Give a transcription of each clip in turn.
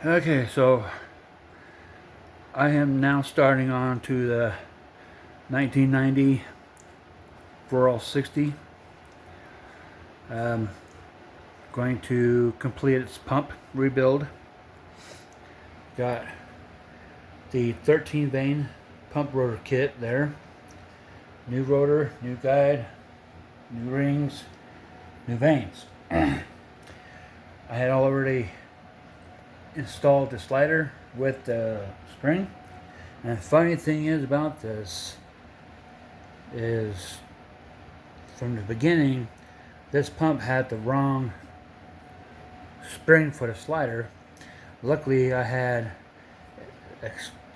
Okay, so I am now starting on to the 1990 4L60. Going to complete its pump rebuild. Got the 13 Vane pump rotor kit there. New rotor, new guide, new rings, new vanes. I had already installed the slider with the spring. And the funny thing is about this is from the beginning, this pump had the wrong spring for the slider. Luckily, I had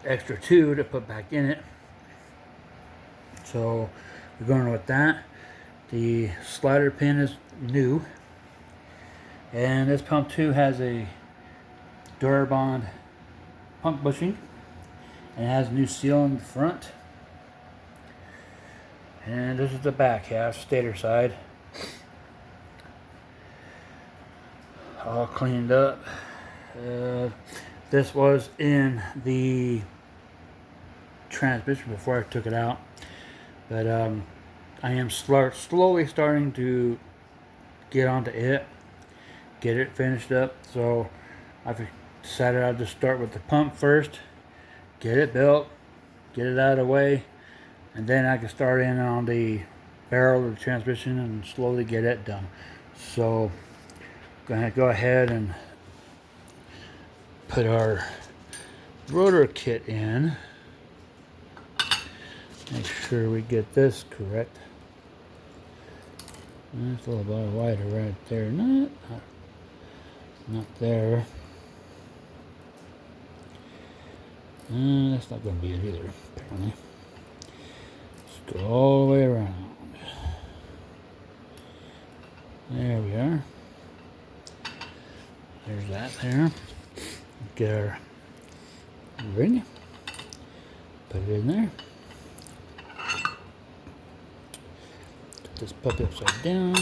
extra two to put back in it. So we're going with that. The slider pin is new. And this pump too has a Durabond pump bushing. And it has a new seal in the front. And this is the back half, stator side. All cleaned up. This was in the transmission before I took it out. But I am slowly starting to get onto it. Get it finished up. So I've decided I'll just start with the pump first. Get it built. Get it out of the way. And then I can start in on the barrel of the transmission and slowly get it done. So I'm going to go ahead and put our rotor kit in. Make sure we get this correct. That's a little bit wider right there. Not there. That's not going to be it either, apparently. Let's go all the way around. There we are. There's that there. Get our ring. Put it in there. Put this puppy upside down.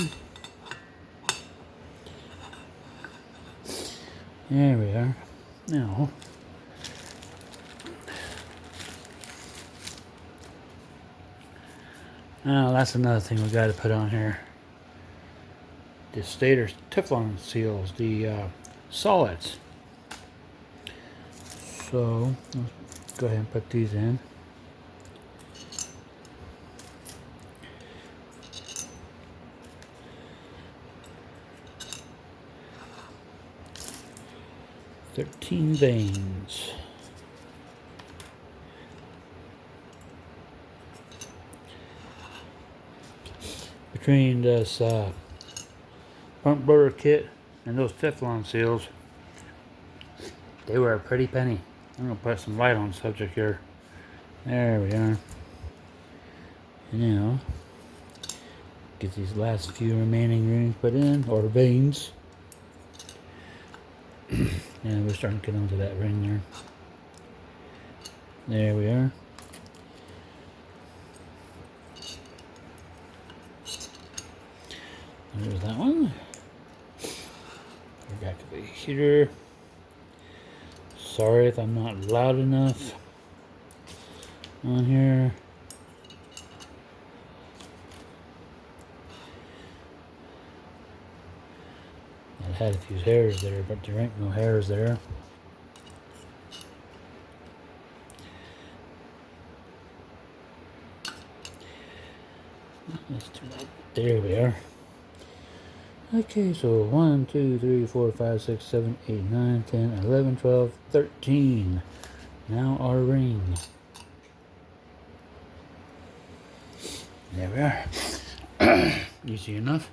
There we are. Now, that's another thing we got to put on here. The stator Teflon seals, the solids. So let's go ahead and put these in. "13 vanes." Between this pump rotor kit and those Teflon seals, they were a pretty penny. I'm going to put some light on the subject here. There we are. Now, get these last few remaining rings put in, or vanes. And we're starting to get onto that ring there. There we are. There's that one. We're back to the heater. Sorry if I'm not loud enough on here. I had a few hairs there, but there ain't no hairs there. Let's do that. There we are. Okay, so 1, 2, 3, 4, 5, 6, 7, 8, 9, 10, 11, 12, 13. Now our ring. There we are. Easy enough.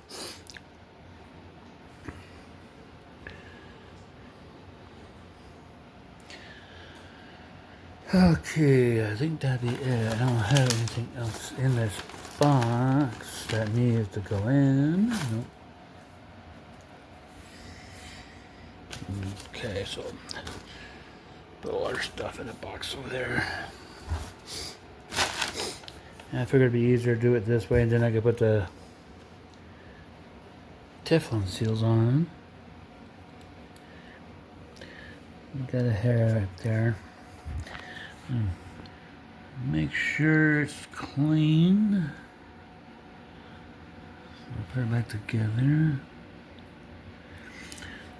Okay, I think that'd be it. I don't have anything else in this box that needs to go in. Nope. Okay, so put all our stuff in a box over there. And I figured it'd be easier to do it this way, and then I could put the Teflon seals on. You got a hair right there. Make sure it's clean. I'll put it back together.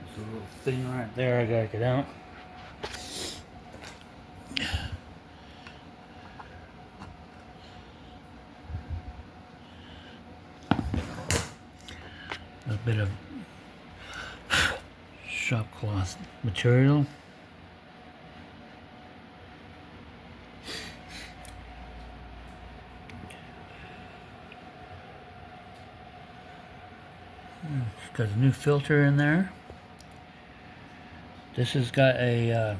There's a little thing right there I gotta get out. A bit of shop cloth material. It's got a new filter in there. This has got a,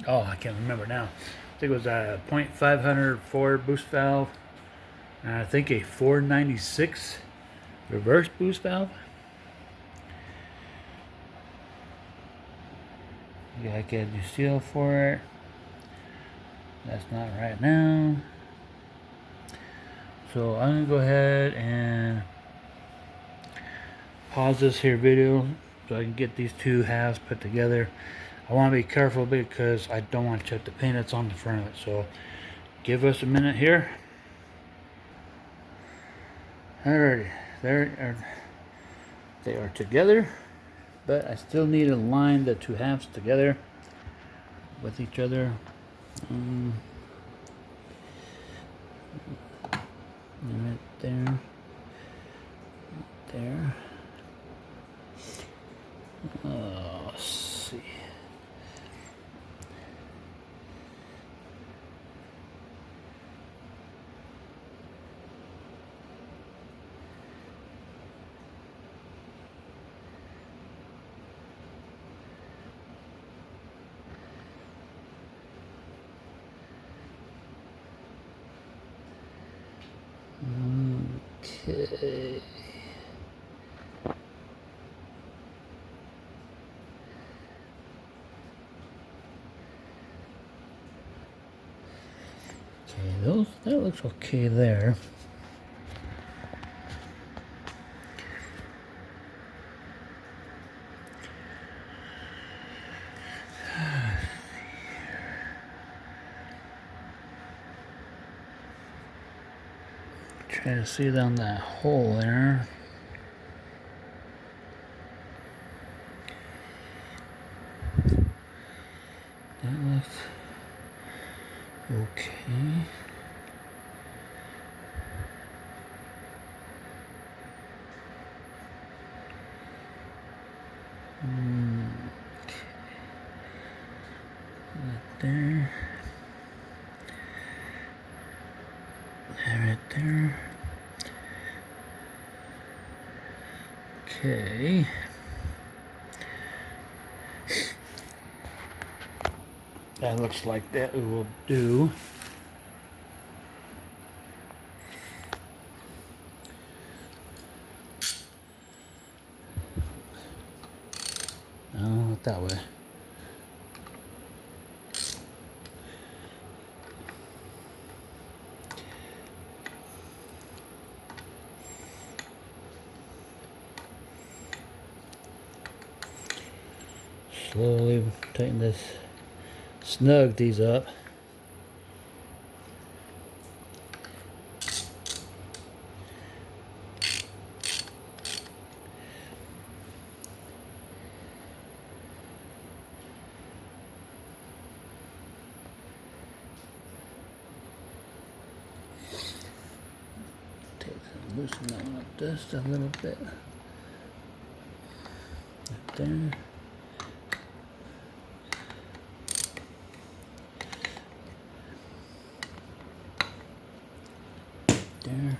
oh, I can't remember now. I think it was a .500 Ford boost valve. And I think a 496 reverse boost valve. You gotta get a new seal for it. That's not right now. So I'm gonna go ahead and pause this here video so I can get these two halves put together. I want to be careful because I don't want to check the paint that's on the front of it. So give us a minute here. Alrighty, they are together, but I still need to line the two halves together with each other. Right there, there. Let's see. Okay. That looks okay there. Try to see down that hole there. That looks okay. Right there. Right there. Okay. That looks like that will do. No, not that way. Slowly tighten this, snug these up. Loosen that one up just a little bit. Right there. There.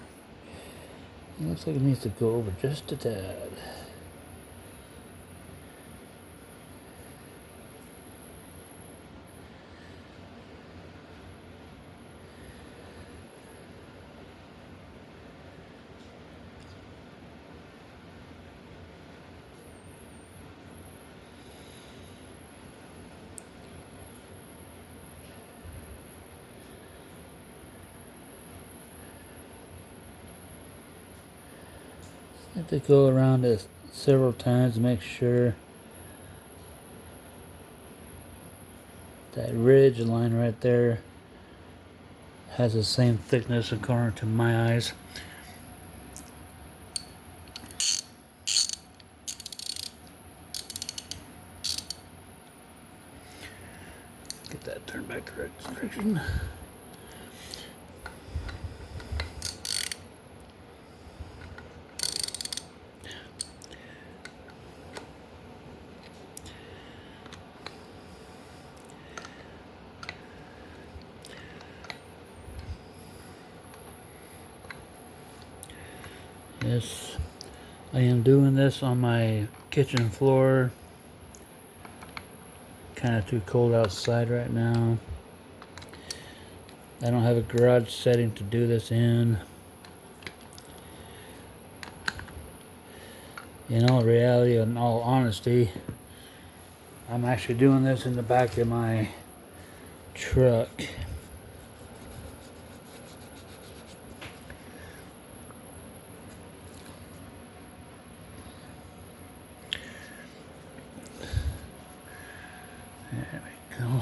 It looks like it needs to go over just a tad. I have to go around this several times to make sure That ridge line right there has the same thickness according to my eyes. Get that turned back the right direction. Yes, I am doing this on my kitchen floor. Kind of too cold outside right now. I don't have a garage setting to do this in. In all reality, in all honesty, I'm actually doing this in the back of my truck. There we go.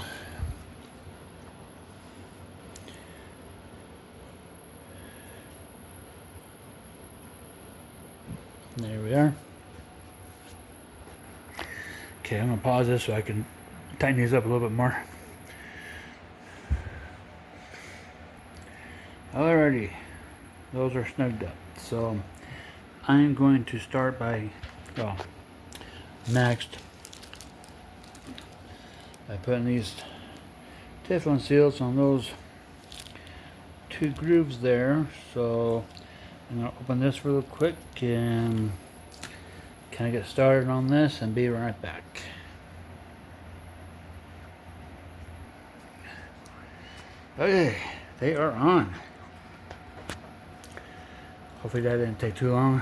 There we are. Okay, I'm gonna pause this so I can tighten these up a little bit more. Alrighty, those are snugged up. So I'm going to start by, next, by putting these Teflon seals on those two grooves there. So I'm going to open this real quick and kind of get started on this and be right back. Okay, they are on. Hopefully that didn't take too long.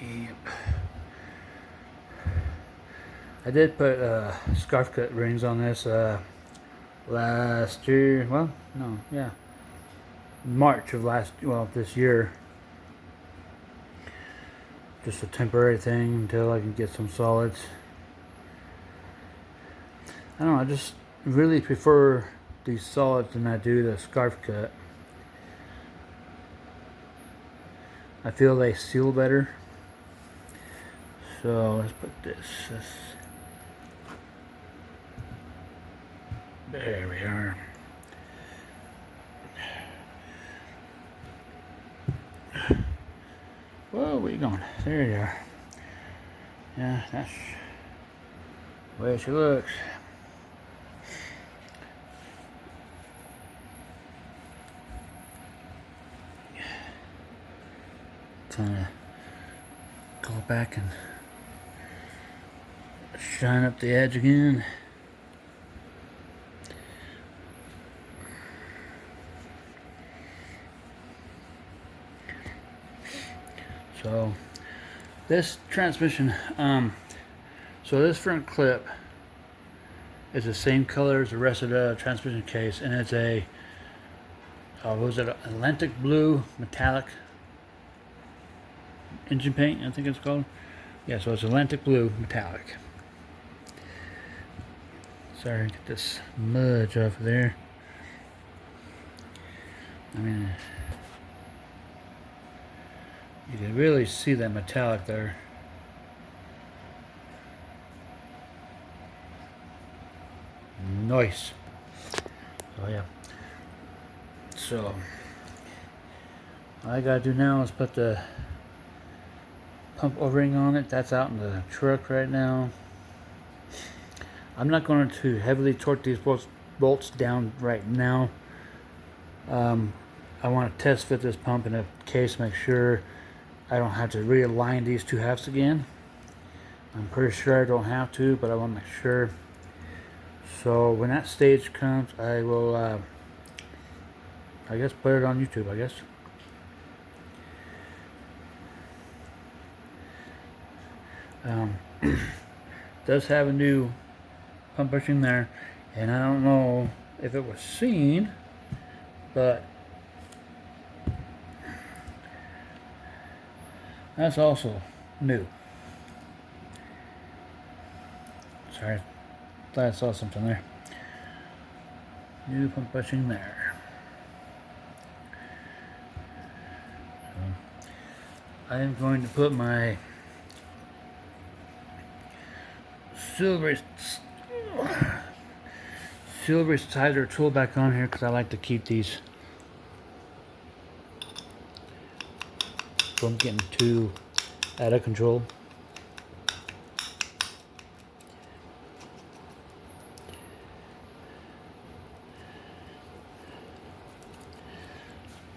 Yep. I did put scarf cut rings on this last year. Well, no, yeah, March of this year. Just a temporary thing until I can get some solids. I don't know, I just really prefer these solids than I do the scarf cut. I feel they seal better. So let's put this. There we are. Whoa, where you going? There you are. Yeah, that's the way she looks. Kind of go back and shine up the edge again. So this transmission, so this front clip is the same color as the rest of the transmission case, and it's a what was it, Atlantic blue metallic engine paint, I think it's called. Yeah, so it's Atlantic blue metallic. Sorry, get this smudge off of there. I mean, you can really see that metallic there. Nice. Oh yeah. So all I gotta do now is put the pump O-ring on it. That's out in the truck right now. I'm not going to heavily torque these bolts down right now. I want to test fit this pump in a case, make sure I don't have to realign these two halves again. I'm pretty sure I don't have to, but I want to make sure. So when that stage comes, I will I guess put it on YouTube, I guess. Does have a new pump bushing there, and I don't know if it was seen, but That's also new. Sorry, thought I saw something there. New pump bushing there. So, I am going to put my silver sizer tool back on here because I like to keep these from getting too out of control.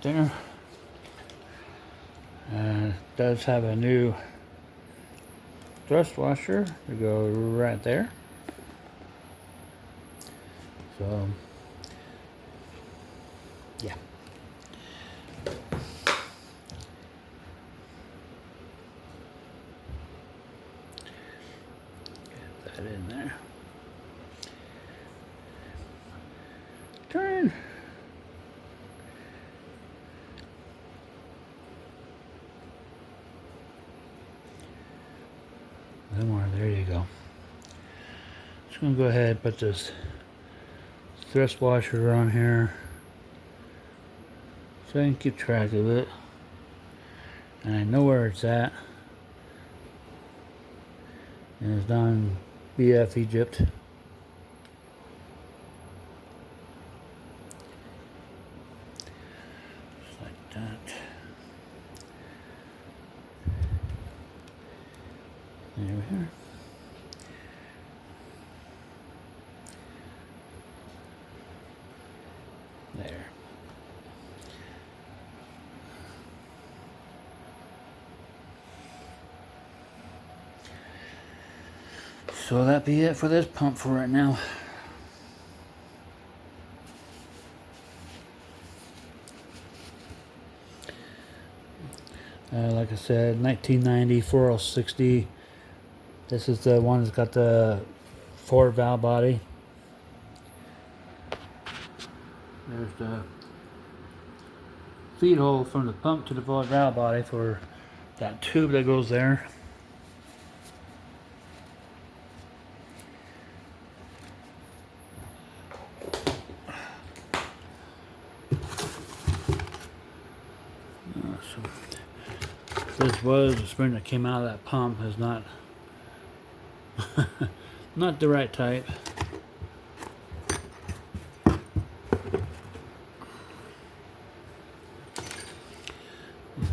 There. Does have a new thrust washer to go right there. So, yeah. Get that in there. Turn. One more. There you go. Just gonna go ahead and put this thrust washer on here so I can keep track of it, and I know where it's at. And it's down in BF Egypt. Just like that. There we are. There. So that'd be it for this pump for right now. Like I said, 1990 4L60. This is the one that's got the 4 valve body. There's the feed hole from the pump to the valve body for that tube that goes there. This was the spring that came out of that pump is not not the right type.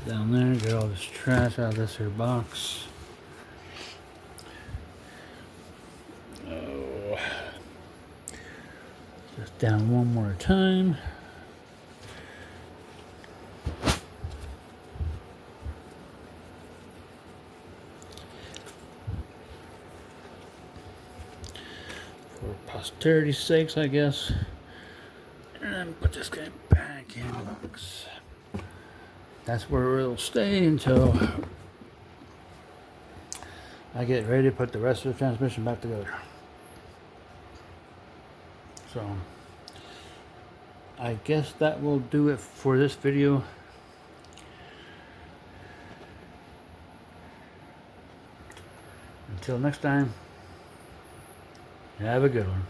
Down there, get all this trash out of this here box. Oh, just down one more time. For posterity's sakes, I guess. And then put this guy back in the box. That's where it'll stay until I get ready to put the rest of the transmission back together. So, I guess that will do it for this video. Until next time, have a good one.